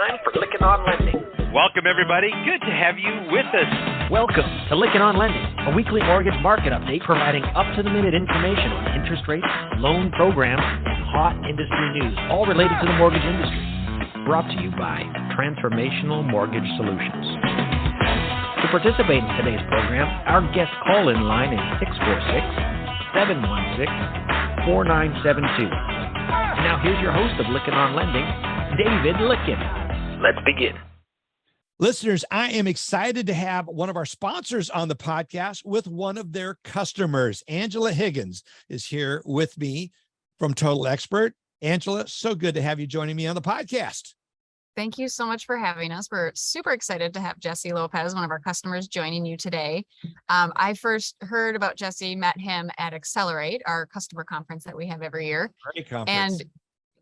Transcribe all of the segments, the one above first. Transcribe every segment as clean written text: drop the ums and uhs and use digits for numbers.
time for Lykken on Lending. Welcome, everybody. Good to have you with us. Welcome to Lykken on Lending, a weekly mortgage market update providing up-to-the-minute information on interest rates, loan programs, and hot industry news, all related to the mortgage industry. Brought to you by Transformational Mortgage Solutions. To participate in today's program, our guest call-in line is 646-716-4972. Now here's your host of Lykken on Lending, David Lykken. Let's begin. Listeners, I am excited to have one of our sponsors on the podcast with one of their customers. Angela Higgins is here with me from Total Expert. Angela, so good to have you joining me on the podcast. Thank you so much for having us. We're super excited to have Jesse Lopez, one of our customers, joining you today. I first heard about Jesse, met him at atAccelerate, our customer conference that we have every year. Great conference. And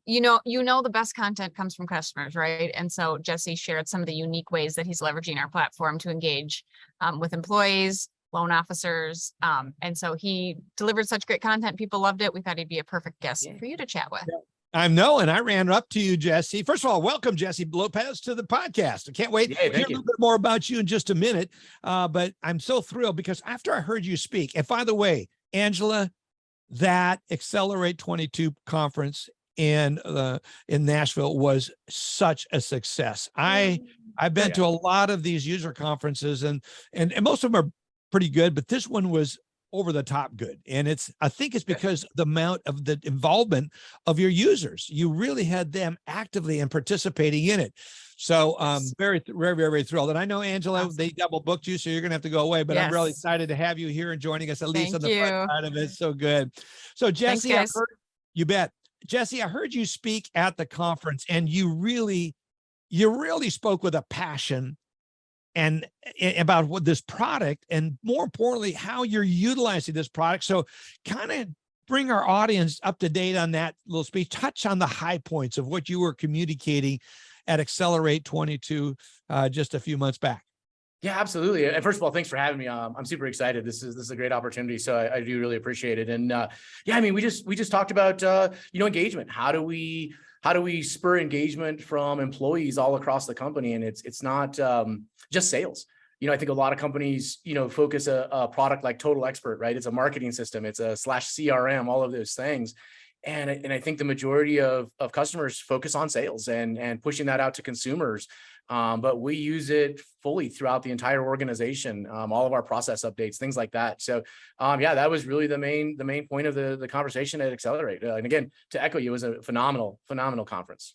you know the best content comes from customers, right? And so Jesse shared some of the unique ways that he's leveraging our platform to engage with employees, loan officers. And so he delivered such great content. People loved it. We thought he'd be a perfect guest for you to chat with. Yeah. I know, and I ran up to you, Jesse. First of all, welcome, Jesse Lopez, to the podcast. I can't wait to hear a little bit more about you in just a minute. But I'm so thrilled because after I heard you speak, and by the way, Angela, that Accelerate 22 conference in Nashville was such a success. I've been to a lot of these user conferences, and most of them are pretty good, but this one was over the top good. And I think it's because the amount of the involvement of your users. You really had them actively and participating in it. So very, very, very thrilled. And I know, Angela, they double booked you, so you're going to have to go away, but I'm really excited to have you here and joining us, at least on the front side of it. So good. So Jesse, you bet. Jesse, I heard you speak at the conference, and you really spoke with a passion and about what this product, and more importantly, how you're utilizing this product. So kind of bring our audience up to date on that little speech, touch on the high points of what you were communicating at Accelerate 22 just a few months back. Yeah, absolutely. And first of all, thanks for having me. I'm super excited. This is a great opportunity. So I do really appreciate it. And yeah, I mean, we just talked about, engagement. How do we spur engagement from employees all across the company? And it's not just sales. I think a lot of companies, focus a product like Total Expert, right? It's a marketing system. It's a /CRM, all of those things. And I think the majority of customers focus on sales and pushing that out to consumers. But we use it fully throughout the entire organization, all of our process updates, things like that. So yeah, that was really the main point of the conversation at Accelerate. And again, to echo you, it was a phenomenal conference.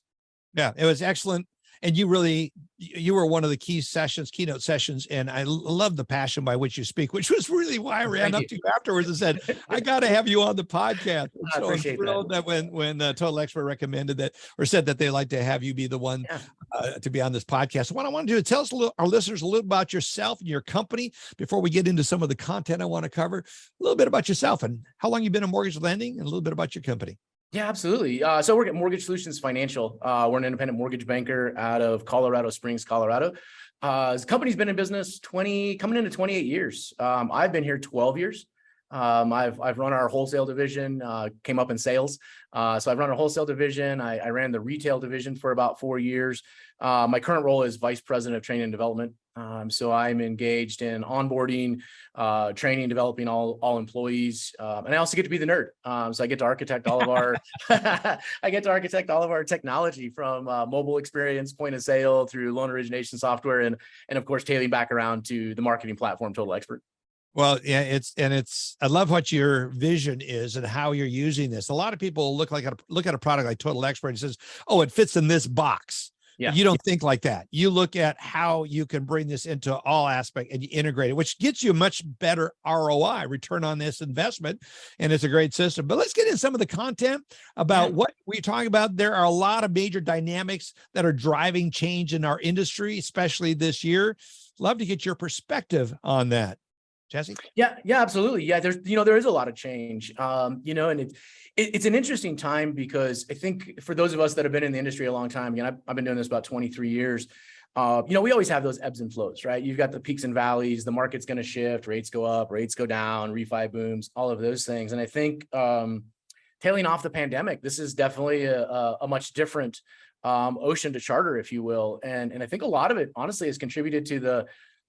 Yeah, it was excellent. And you were one of the keynote sessions, and I love the passion by which you speak, which was really why I ran up to you afterwards and said, I got to have you on the podcast. I appreciate that when Total Expert recommended that, or said that they'd like to have you be the one to be on this podcast. What I want to do is tell us our listeners a little about yourself and your company before we get into some of the content I want to cover. A little bit about yourself and how long you've been in mortgage lending, and a little bit about your company. Yeah, absolutely. So we're at Mortgage Solutions Financial. We're an independent mortgage banker out of Colorado Springs, Colorado. The company's been in business coming into 28 years. I've been here 12 years. I've run our wholesale division, came up in sales. So I've run our wholesale division. I ran the retail division for about 4 years. My current role is vice president of training and development. So I'm engaged in onboarding, training, developing all employees. And I also get to be the nerd. So I get to architect all of our, technology from mobile experience, point of sale, through loan origination software, and of course, tailing back around to the marketing platform, Total Expert. Well, yeah, I love what your vision is and how you're using this. A lot of people look at a product like Total Expert and says, oh, it fits in this box. Yeah. You don't think like that. You look at how you can bring this into all aspects and you integrate it, which gets you a much better ROI, return on this investment. And it's a great system. But let's get into some of the content about what we're talking about. There are a lot of major dynamics that are driving change in our industry, especially this year. Love to get your perspective on that. Jesse? Yeah, absolutely. Yeah, there is a lot of change, and it's an interesting time because I think for those of us that have been in the industry a long time, again, I've been doing this about 23 years. We always have those ebbs and flows, right? You've got the peaks and valleys, the market's going to shift, rates go up, rates go down, refi booms, all of those things. And I think tailing off the pandemic, this is definitely a much different ocean to charter, if you will. And I think a lot of it honestly has contributed to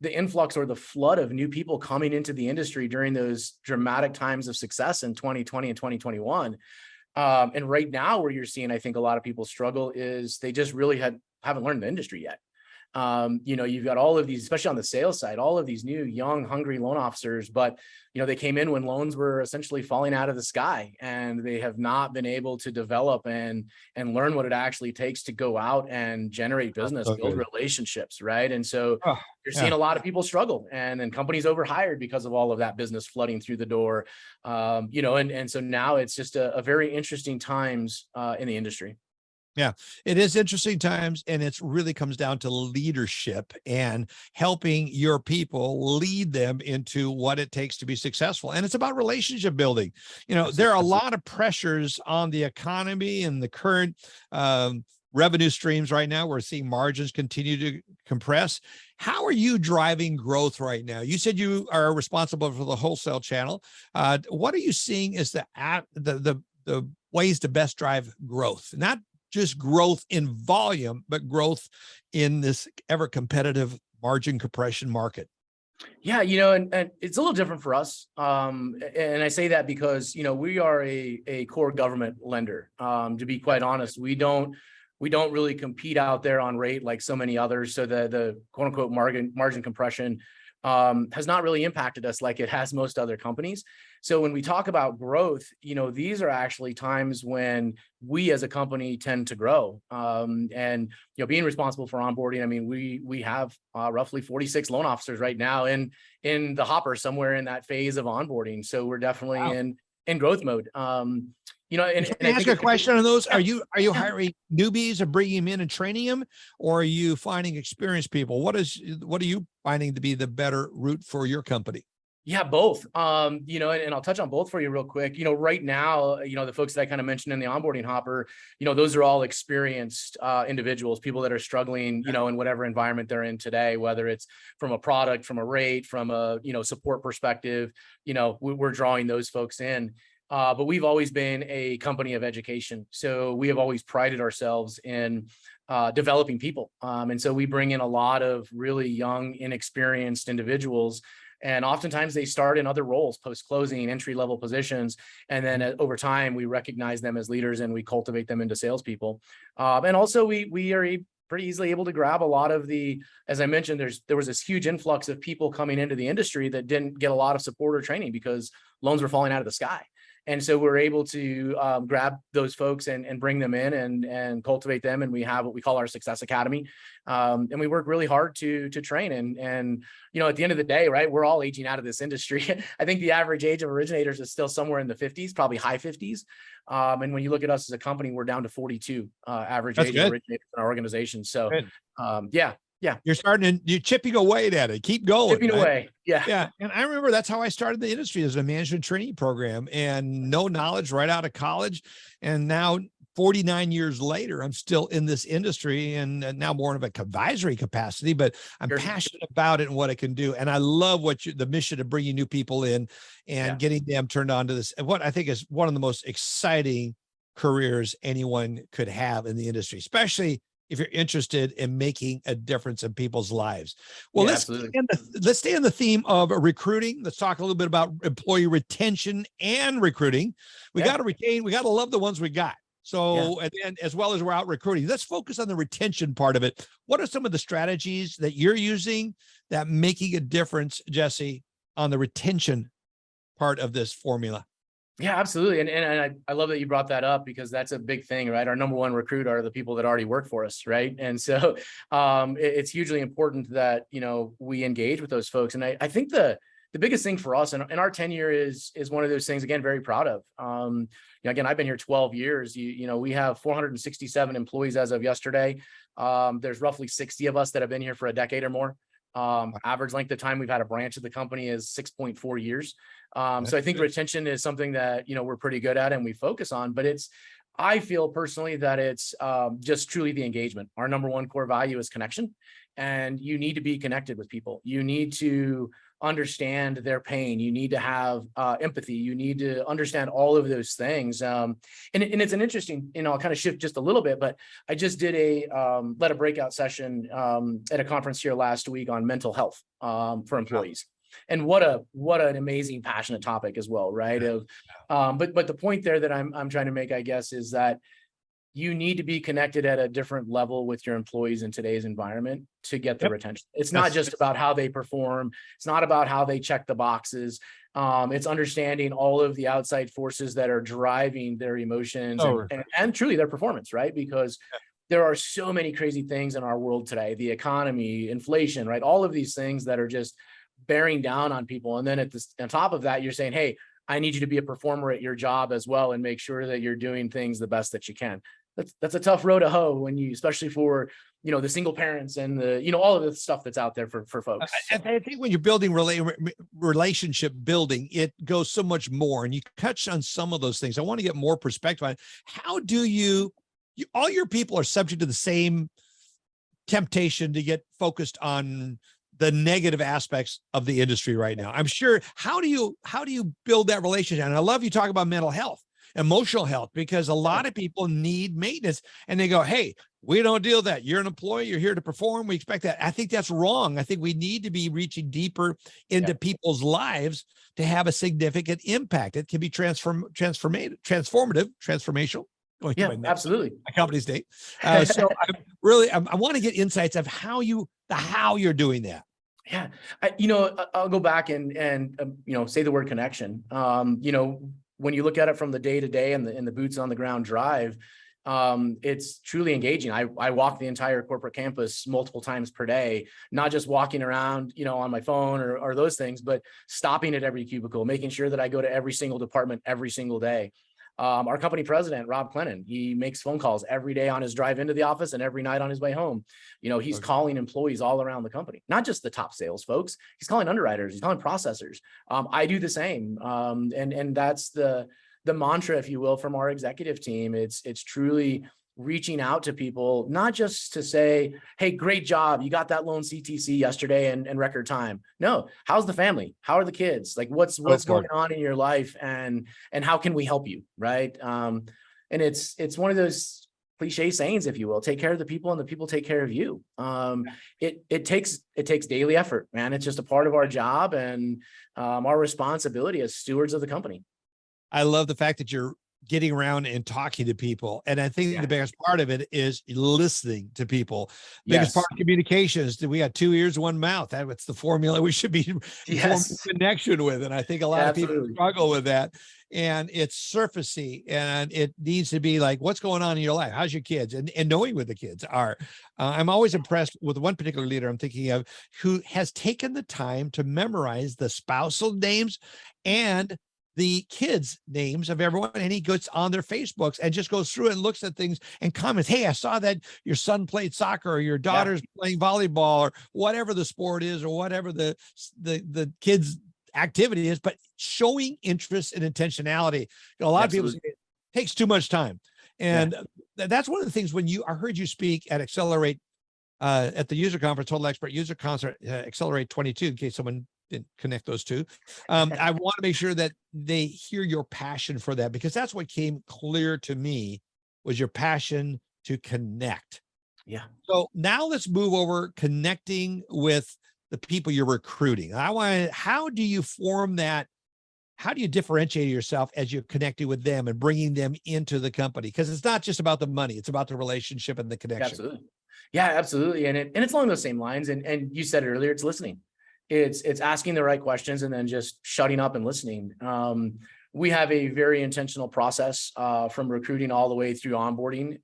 the influx or the flood of new people coming into the industry during those dramatic times of success in 2020 and 2021. And right now where you're seeing, I think a lot of people struggle is they just really haven't learned the industry yet. You've got all of these, especially on the sales side, all of these new, young, hungry loan officers, but, they came in when loans were essentially falling out of the sky, and they have not been able to develop and learn what it actually takes to go out and generate business, build relationships. Right. And so you're seeing a lot of people struggle, and then companies overhired because of all of that business flooding through the door. And so now it's just a very interesting times in the industry. Yeah, it is interesting times, and it really comes down to leadership and helping your people lead them into what it takes to be successful. And it's about relationship building. There are a lot of pressures on the economy and the current revenue streams right now. We're seeing margins continue to compress. How are you driving growth right now? You said you are responsible for the wholesale channel. What are you seeing as the ways to best drive growth? Not just growth in volume, but growth in this ever competitive margin compression market. Yeah, and it's a little different for us. And I say that because, we are a core government lender. To be quite honest, we don't really compete out there on rate like so many others. So the quote unquote margin compression has not really impacted us like it has most other companies. So when we talk about growth, these are actually times when we as a company tend to grow. And being responsible for onboarding, I mean, we have roughly 46 loan officers right now in the hopper somewhere in that phase of onboarding. So we're definitely in growth mode. And can I ask a question on those? Are you hiring newbies or bringing them in and training them, or are you finding experienced people? What are you finding to be the better route for your company? Yeah, both. And I'll touch on both for you real quick. Right now, the folks that I kind of mentioned in the onboarding hopper, those are all experienced individuals, people that are struggling, in whatever environment they're in today, whether it's from a product, from a rate, from a, support perspective, we're drawing those folks in. But we've always been a company of education. So we have always prided ourselves in developing people. And so we bring in a lot of really young, inexperienced individuals. And oftentimes they start in other roles, post-closing, entry-level positions. And then over time, we recognize them as leaders and we cultivate them into salespeople. And also we are pretty easily able to grab a lot of as I mentioned, there was this huge influx of people coming into the industry that didn't get a lot of support or training because loans were falling out of the sky. And so we're able to grab those folks and bring them in and cultivate them. And we have what we call our Success Academy. And we work really hard to train. And at the end of the day, right, we're all aging out of this industry. I think the average age of originators is still somewhere in the 50s, probably high 50s. And when you look at us as a company, we're down to 42 average age of originators in our organization. So yeah. You're chipping away at it. Keep going. Chipping away. Yeah. Yeah. And I remember that's how I started the industry, as a management training program, and no knowledge right out of college. And now 49 years later, I'm still in this industry, and now more of an advisory capacity, but I'm passionate about it and what it can do. And I love the mission of bringing new people in and getting them turned on to this. And what I think is one of the most exciting careers anyone could have in the industry, especially if you're interested in making a difference in people's lives. Well, let's stay on the theme of recruiting. Let's talk a little bit about employee retention and recruiting. We got to retain, we got to love the ones we got. So, and then as well as we're out recruiting, let's focus on the retention part of it. What are some of the strategies that you're using that making a difference, Jesse, on the retention part of this formula? Yeah, absolutely. And I love that you brought that up, because that's a big thing, right? Our number one recruit are the people that already work for us, right? And so it's hugely important that, we engage with those folks. And I think the biggest thing for us and our tenure is one of those things, again, very proud of. Again, I've been here 12 years. We have 467 employees as of yesterday. There's roughly 60 of us that have been here for a decade or more. Average length of time we've had a branch of the company is 6.4 years. So I think retention is something that, we're pretty good at and we focus on, but I feel personally that it's just truly the engagement. Our number one core value is connection, and you need to be connected with people. You need to understand their pain. You need to have empathy. You need to understand all of those things. And it's an interesting, I'll kind of shift just a little bit, but I just did led a breakout session at a conference here last week on mental health for employees. And what an amazing, passionate topic as well, right? But the point there that I'm trying to make, I guess, is that you need to be connected at a different level with your employees in today's environment to get their attention. It's not just about how they perform. It's not about how they check the boxes. It's understanding all of the outside forces that are driving their emotions and truly their performance, right? Because there are so many crazy things in our world today, the economy, inflation, right? All of these things that are just bearing down on people. And then on top of that, you're saying, hey, I need you to be a performer at your job as well and make sure that you're doing things the best that you can. That's a tough row to hoe when especially for, the single parents and all of the stuff that's out there for folks. I think when you're building relationship building, it goes so much more, and you touch on some of those things. I want to get more perspective on how do all your people are subject to the same temptation to get focused on the negative aspects of the industry right now. I'm sure. How do you build that relationship? And I love you talk about mental health, emotional health, because a lot of people need maintenance and they go, hey, we don't deal with that. You're an employee. You're here to perform. We expect that. I think that's wrong. I think we need to be reaching deeper into people's lives to have a significant impact. It can be transformative, transformational. Absolutely. My company's date. So I want to get insights of how you're doing that. Yeah. I'll go back and say the word connection. When you look at it from the day to day and the boots on the ground drive, it's truly engaging. I walk the entire corporate campus multiple times per day, not just walking around, on my phone or those things, but stopping at every cubicle, making sure that I go to every single department every single day. Our company president, Rob Clennon, he makes phone calls every day on his drive into the office and every night on his way home. He's calling employees all around the company, not just the top sales folks. He's calling underwriters, he's calling processors. I do the same. And that's the mantra, if you will, from our executive team. It's truly reaching out to people, not just to say, hey, great job, you got that loan CTC yesterday in record time. No, how's the family? How are the kids? Like what's going on in your life, and how can we help you? Right. And it's one of those cliche sayings, if you will, take care of the people and the people take care of you. It takes daily effort, man. It's just a part of our job and our responsibility as stewards of the company. I love the fact that you're getting around and talking to people. And I think the biggest part of it is listening to people. Biggest part of communication is that we got 2 ears, 1 mouth. That's the formula we should be forming connection with. And I think a lot of people struggle with that. And it's surfacey, and it needs to be like, what's going on in your life? How's your kids? And knowing where the kids are. I'm always impressed with one particular leader I'm thinking of who has taken the time to memorize the spousal names and the kids' names of everyone, and he goes on their Facebooks and just goes through and looks at things and comments. Hey, I saw that your son played soccer, or your daughter's playing volleyball, or whatever the sport is, or whatever the kids' attivity is, but showing interest and intentionality. A lot of people say it takes too much time. And that's one of the things when I heard you speak at Accelerate, at the user conference, Total Expert User Concert, Accelerate 22, in case someone didn't connect those two. I want to make sure that they hear your passion for that, because that's what came clear to me, was your passion to connect. Yeah. So now let's move over connecting with the people you're recruiting. How do you form that? How do you differentiate yourself as you're connecting with them and bringing them into the company? Because it's not just about the money, it's about the relationship and the connection. Absolutely. Yeah, absolutely. And it's along those same lines. And you said it earlier, it's listening. It's asking the right questions and then just shutting up and listening. We have a very intentional process from recruiting all the way through onboarding.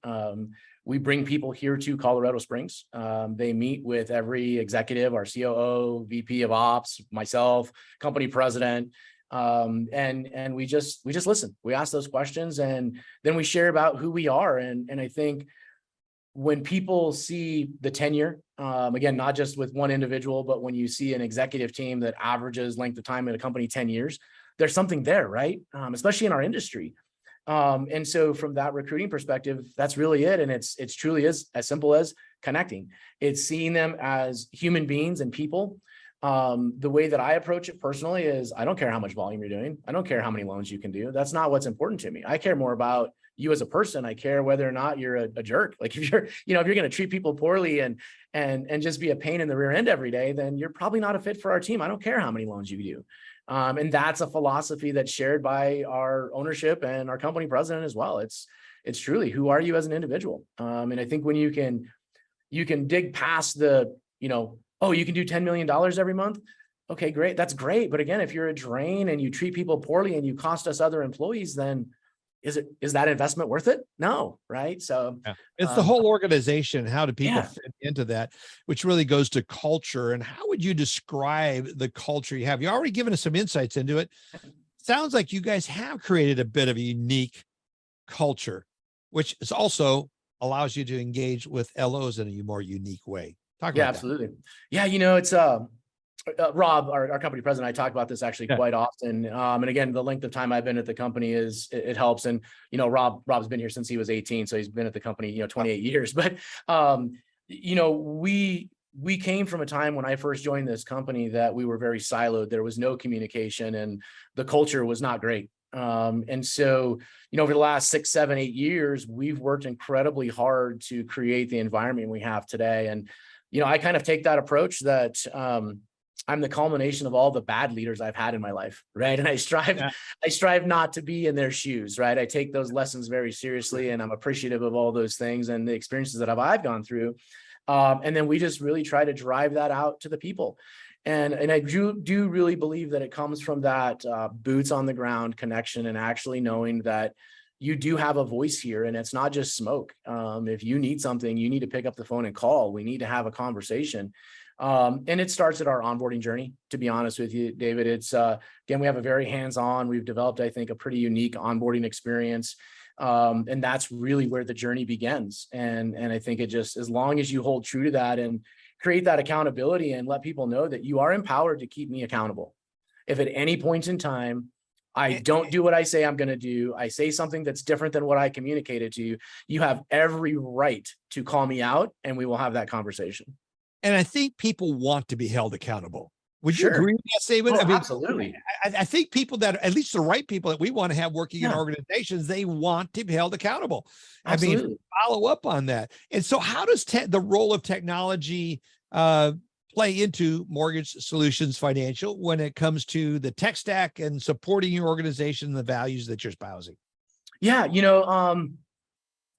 We bring people here to Colorado Springs. They meet with every executive, our COO, VP of Ops, myself, company president, and we just listen. We ask those questions, and then we share about who we are. And I think when people see the tenure, again, not just with one individual, but when you see an executive team that averages length of time in a company 10 years, there's something there, right? Especially in our industry. And so from that recruiting perspective, that's really it. And it's truly as simple as connecting. It's seeing them as human beings and people The way that I approach it personally is I don't care how much volume you're doing. I don't care how many loans you can do. That's not what's important to me. I care more about you as a person. I care whether or not you're a jerk. Like if you're, if you're going to treat people poorly and just be a pain in the rear end every day, then you're probably not a fit for our team. I don't care how many loans you do. And that's a philosophy that's shared by our ownership and our company president as well. It's truly, who are you as an individual? And I think when you can dig past the, oh, you can do $10 million every month. Okay, great. That's great. But again, if you're a drain and you treat people poorly and you cost us other employees, then is that investment worth it? No, right? So it's the whole organization. How do people fit into that, which really goes to culture? And how would you describe the culture you have? You already given us some insights into it. Sounds like you guys have created a bit of a unique culture, which is also allows you to engage with LOs in a more unique way. Talk about that. Absolutely. Yeah, it's Rob, our company president, I talk about this actually quite often. And again, the length of time I've been at the company it helps. And, Rob's been here since he was 18. So he's been at the company, 28 years. But, we came from a time when I first joined this company that we were very siloed. There was no communication and the culture was not great. And so, over the last 6, 7, 8 years, we've worked incredibly hard to create the environment we have today. And, I kind of take that approach that, I'm the culmination of all the bad leaders I've had in my life, right? And I strive not to be in their shoes, right? I take those lessons very seriously, and I'm appreciative of all those things and the experiences that I've gone through. And then we just really try to drive that out to the people. And I do really believe that it comes from that boots on the ground connection and actually knowing that you do have a voice here and it's not just smoke. If you need something, you need to pick up the phone and call. We need to have a conversation. And it starts at our onboarding journey, to be honest with you, David. It's, again, we have a very hands-on, we've developed, I think, a pretty unique onboarding experience. And that's really where the journey begins. And I think it just, as long as you hold true to that and create that accountability and let people know that you are empowered to keep me accountable. If at any point in time, I don't do what I say I'm going to do, I say something that's different than what I communicated to you, you have every right to call me out and we will have that conversation. And I think people want to be held accountable. Would you agree with that statement? Oh, absolutely. I think people that, at least the right people that we want to have working in organizations, they want to be held accountable. Absolutely. I mean, follow up on that. And so how does the role of technology play into Mortgage Solutions Financial when it comes to the tech stack and supporting your organization and the values that you're espousing? Yeah,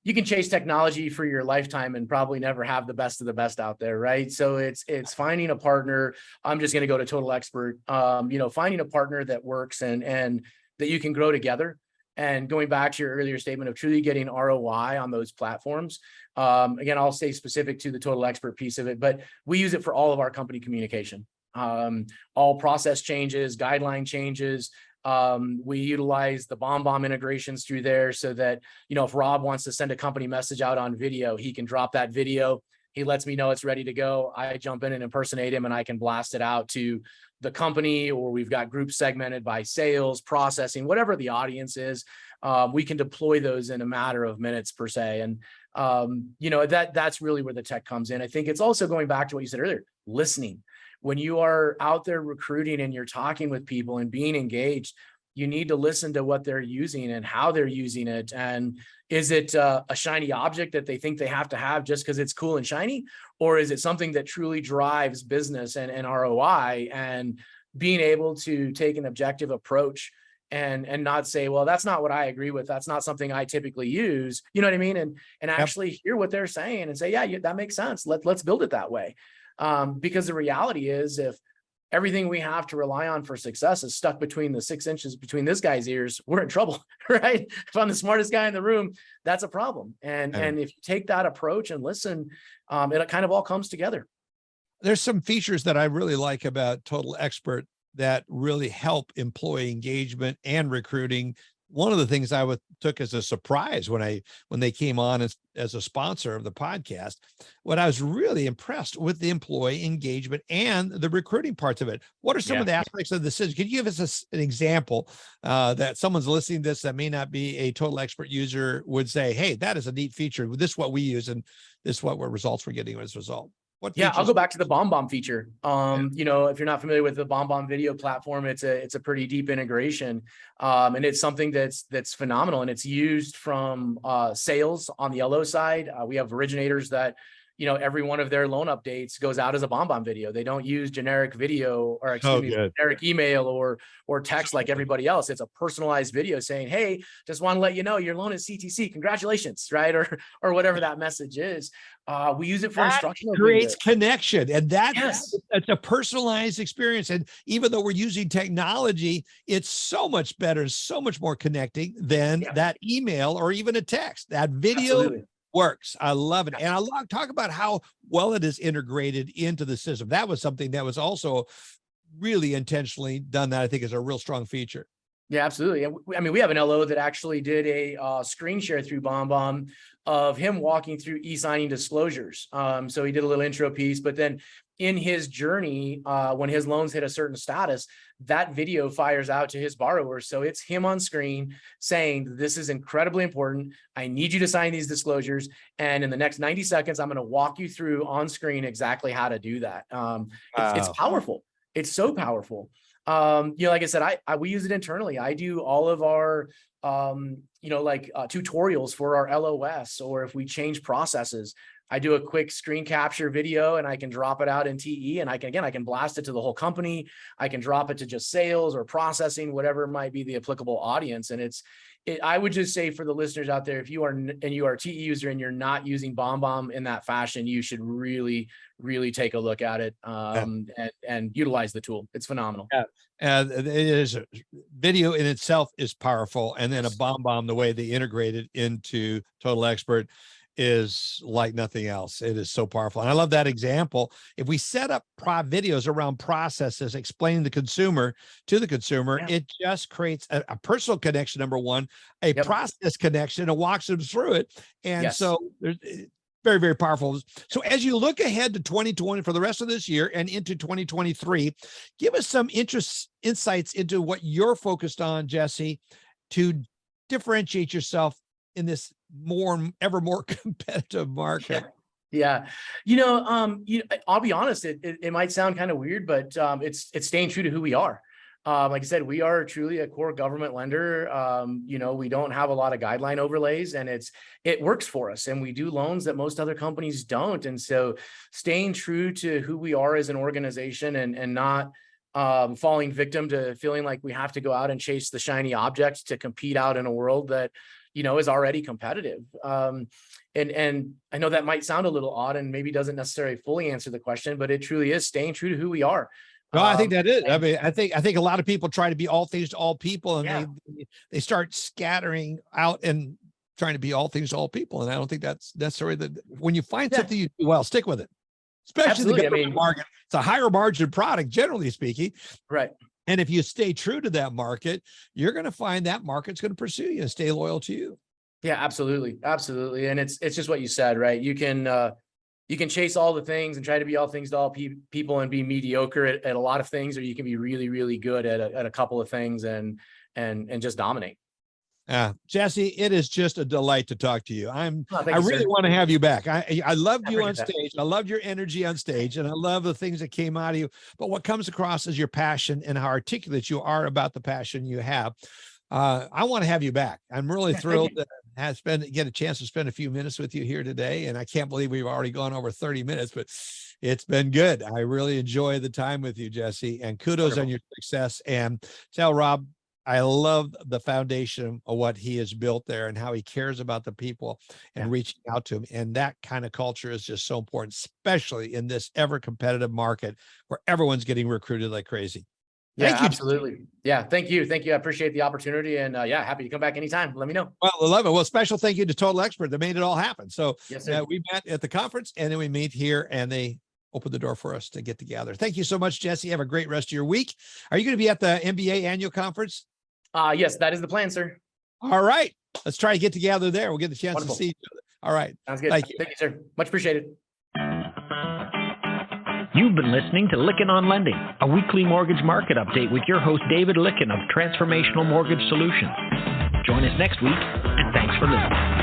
you can chase technology for your lifetime and probably never have the best of the best out there, right? So it's finding a partner. I'm just going to go to Total Expert. Finding a partner that works and that you can grow together. And going back to your earlier statement of truly getting ROI on those platforms. Again, I'll stay specific to the Total Expert piece of it, but we use it for all of our company communication. All process changes, guideline changes. We utilize the BombBomb integrations through there so that, if Rob wants to send a company message out on video, he can drop that video. He lets me know it's ready to go. I jump in and impersonate him and I can blast it out to the company, or we've got groups segmented by sales, processing, whatever the audience is. We can deploy those in a matter of minutes per se. And, that's really where the tech comes in. I think it's also going back to what you said earlier, listening. When you are out there recruiting and you're talking with people and being engaged, you need to listen to what they're using and how they're using it. And is it a shiny object that they think they have to have just because it's cool and shiny? Or is it something that truly drives business and ROI, and being able to take an objective approach and not say, well, that's not what I agree with. That's not something I typically use. You know what I mean? And actually hear what they're saying and say, yeah, that makes sense. Let's build it that way. Because the reality is, if everything we have to rely on for success is stuck between the 6 inches between this guy's ears, we're in trouble, right? If I'm the smartest guy in the room, that's a problem. And if you take that approach and listen, it kind of all comes together. There's some features that I really like about Total Expert that really help employee engagement and recruiting. One of the things I took as a surprise when they came on as a sponsor of the podcast, what I was really impressed with the employee engagement and the recruiting parts of it. What are some of the aspects of the system? Could you give us an example that someone's listening to this that may not be a Total Expert user would say, hey, that is a neat feature. This is what we use, and this is what results we're getting as a result. What Yeah, I'll features? go back to the BombBomb feature. You know, if you're not familiar with the BombBomb video platform, it's a pretty deep integration. And it's something that's phenomenal, and it's used from sales on the LO side. We have originators that, you know, every one of their loan updates goes out as a BombBomb video. They don't use generic video, or excuse me, generic email or text like everybody else. It's a personalized video saying, "Hey, just want to let you know your loan is CTC. Congratulations," right? Or whatever that message is. We use it for instructional creates videos. connection, and Yes. that's a personalized experience. And even though we're using technology, it's so much better, so much more connecting than that email or even a text. That video Absolutely. works. I love it. And I talk about how well it is integrated into the system. That was something that was also really intentionally done, that I think is a real strong feature. Yeah, absolutely. And I mean, we have an LO that actually did a screen share through BombBomb of him walking through e-signing disclosures. So he did a little intro piece, but then in his journey, when his loans hit a certain status, that video fires out to his borrowers. So it's him on screen saying, "This is incredibly important. I need you to sign these disclosures. And in the next 90 seconds, I'm going to walk you through on screen exactly how to do that." It's powerful. It's so powerful. You know, like I said, we use it internally. I do all of our, you know, like tutorials for our LOS, or if we change processes, I do a quick screen capture video and I can drop it out in TE, and I can blast it to the whole company. I can drop it to just sales or processing, whatever might be the applicable audience. And I would just say for the listeners out there, if you are a TE user and you're not using BombBomb in that fashion, you should really, really take a look at it and utilize the tool. It's phenomenal. It is, video in itself is powerful. And then a BombBomb, the way they integrate it into Total Expert, is like nothing else. It is so powerful. And I love that example. If we set up videos around processes, explaining the consumer to the consumer, it just creates a personal connection, number one, a process connection, and walks them through it. And so there's very, very powerful. So as you look ahead to 2020 for the rest of this year and into 2023, give us some insights into what you're focused on, Jesse, to differentiate yourself in this ever more competitive market. Yeah. You know, I'll be honest, it might sound kind of weird, but it's staying true to who we are. Like I said, we are truly a core government lender. You know, we don't have a lot of guideline overlays, and it works for us, and we do loans that most other companies don't. And so staying true to who we are as an organization, and not falling victim to feeling like we have to go out and chase the shiny object to compete out in a world that, you know, is already competitive. And I know that might sound a little odd and maybe doesn't necessarily fully answer the question, but it truly is staying true to who we are. No, I think that is. I mean, I think a lot of people try to be all things to all people, and they start scattering out and trying to be all things to all people. And I don't think that's necessarily when you find something you do well, stick with it. Especially the government market. It's a higher margin product, generally speaking. Right. And if you stay true to that market, you're going to find that market's going to pursue you and stay loyal to you. Yeah, absolutely. Absolutely. And it's just what you said, right? You can chase all the things and try to be all things to all people and be mediocre at a lot of things, or you can be really, really good at a couple of things and just dominate. Jesse, it is just a delight to talk to you. I really sir. want to have you back. I loved you on stage. I loved your energy on stage, and I love the things that came out of you. But what comes across is your passion and how articulate you are about the passion you have. I want to have you back. I'm really thrilled to get a chance to spend a few minutes with you here today. And I can't believe we've already gone over 30 minutes, but it's been good. I really enjoy the time with you, Jesse, and kudos on your success. And tell Rob, I love the foundation of what he has built there and how he cares about the people and reaching out to them. And that kind of culture is just so important, especially in this ever competitive market where everyone's getting recruited like crazy. Yeah, absolutely. Yeah. Thank you. Thank you. I appreciate the opportunity, and happy to come back anytime. Let me know. Well, I love it. Well, special thank you to Total Expert that made it all happen. So we met at the conference, and then we meet here, and they opened the door for us to get together. Thank you so much, Jesse. Have a great rest of your week. Are you going to be at the MBA annual conference? Yes, that is the plan, sir. All right. Let's try to get together there. We'll get the chance to see each other. All right. Sounds good. Thank you, sir. Much appreciated. You've been listening to Lykken on Lending, a weekly mortgage market update with your host, David Lykken of Transformational Mortgage Solutions. Join us next week, and thanks for listening.